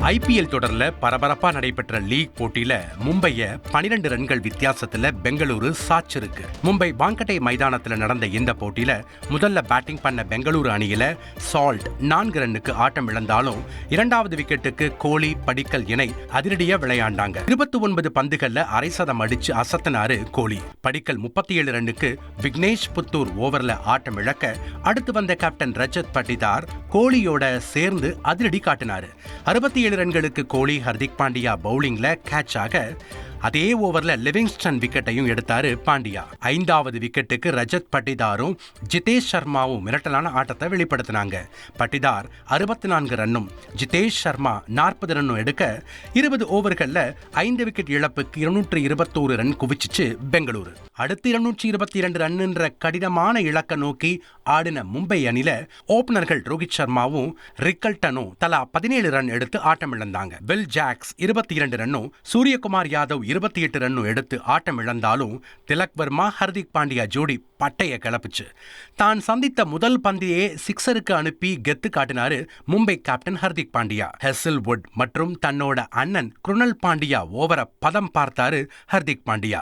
IPL தொடர்ல பரபரப்பா நடைபெற்ற லீக் போட்டியில மும்பைய 12 ரன்கள் வித்தியாசத்துல பெங்களூரு சாச்சிருக்கு. மும்பை வாங்கடே மைதானத்துல நடந்த இந்த போட்டியில முதல்ல பேட்டிங் பண்ண பெங்களூரு அணியில சால்ட் 4 ரன்னுக்கு ஆட்டம் இழந்தாலும் இரண்டாவது விக்கெட்டுக்கு கோலி, படிக்கல் இணை அதிரடியா விளையாண்டாங்க. 29 பந்துகள்ல அரை சதம் அடிச்சு அசத்தினாரு கோலி. படிக்கல் 37 ரன்னுக்கு விக்னேஷ் புத்தூர் ஓவர்ல ஆட்டம் இழக்க அடுத்து வந்த கேப்டன் ரஜத் பட்டிதார் கோலியோட சேர்ந்து அதிரடி காட்டினாரு. 67 ரன்களுக்கு கோலி, ஹர்திக் பாண்டியா பவுலிங்ல கேட்ச் ஆக அதே ஓவர்ல லிவிங்ஸ்டன் விக்கெட்டையும் எடுத்தாரு பாண்டியா. 5வது விக்கெட்டுக்கு ரஜத் பட்டிதாரும் ஜிதேஷ் சர்மாவும் மிரட்டலான ஆட்டத்தை வெளிப்படுத்தினாங்க. பட்டிதார் 64 ரன்னும் ஜிதேஷ் சர்மா 40 ரன்னும் எடுக்க 20 ஓவர்கள்ல 5 விக்கெட் இழப்புக்கு 221 ரன் குவிச்சிச்சு பெங்களூரு. அடுத்து 222 ரன்ன்ற கடினமான இலக்க நோக்கி ஆடின மும்பை அணில ஓபனர்கள் ரோஹித் சர்மாவும் ரிக்கல்டனும் தலா 17 ரன் எடுத்து ஆட்டம் இழந்தாங்க. வில் ஜாக்ஸ் 22 ரன்னும் சூரியகுமார் யாதவ் 28 ரன்னும் எடுத்து ஆட்டம் இழந்தாலும் திலக் வர்மா, ஹர்திக் பாண்டியா ஜோடி பட்டைய கிளப்பிச்சு. தான் சந்தித்த முதல் பந்தையே சிக்ஸருக்கு அனுப்பி கெத்து காட்டினாரு மும்பை கேப்டன் ஹர்திக் பாண்டியா. ஹெசல்வுட் மற்றும் தன்னோட அண்ணன் குருணல் பாண்டியா ஓவர பதம் பார்த்தாரு ஹர்திக் பாண்டியா.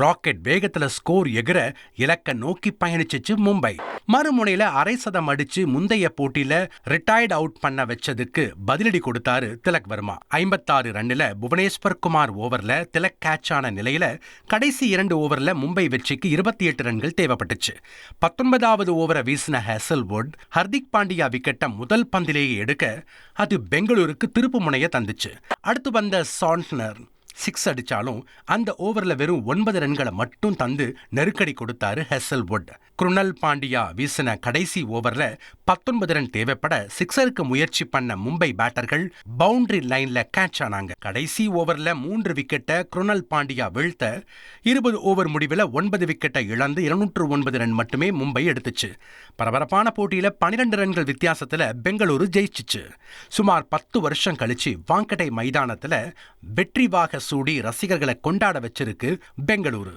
ராக்கெட் வேகத்துல ஸ்கோர் எகிர இலக்க நோக்கி பயணிச்சிச்சு மும்பை. மறுமுனையில அரை சதம் அடிச்சு முந்தைய போட்டியில ரிட்டையர்ட் அவுட் பண்ண வச்சதுக்கு பதிலடி கொடுத்தாரு திலக் வர்மா. 56 ரன்னில புவனேஸ்வர் குமார் ஓவர்ல திலக் கேட்ச் ஆன நிலையில கடைசி 2 ஓவர்ல மும்பை வெற்றிக்கு 28 ரன்கள் தேவைப்பட்டுச்சு. 19வது ஓவரை வீசின ஹெசல்வுட் ஹர்திக் பாண்டியா விக்கெட்டை முதல் பந்திலேயே எடுக்க அது பெங்களூருக்கு திருப்பு முனைய தந்துச்சு. அடுத்து வந்த சாண்ட்னர் 6 அடிச்சாலும் அந்த ஓவர்ல வெறும் 9 ரன்களை மட்டும் தந்து நெருக்கடி கொடுத்தாரு ஹெசல்வுட். குருணல் பாண்டியா வீசின கடைசி ஓவர்ல 19 ரன் தேவைப்பட சிக்ஸருக்கு முயற்சி பண்ண மும்பை பேட்டர்கள் பவுண்டரி லைன்ல கேட்ச் ஆனாங்க. கடைசி ஓவர்ல 3 விக்கெட்டை குருணல் பாண்டியா வீழ்த்த 20 ஓவர் முடிவில் 9 விக்கெட்டை இழந்து 209 ரன் மட்டுமே மும்பை எடுத்துச்சு. பரபரப்பான போட்டியில 12 ரன்கள் வித்தியாசத்துல பெங்களூரு ஜெயிச்சிச்சு. சுமார் 10 வருஷம் கழிச்சு வாங்கடே மைதானத்துல வெற்றி வாக சூடி ரசிகர்களை கொண்டாட வச்சிருக்கு பெங்களூரு.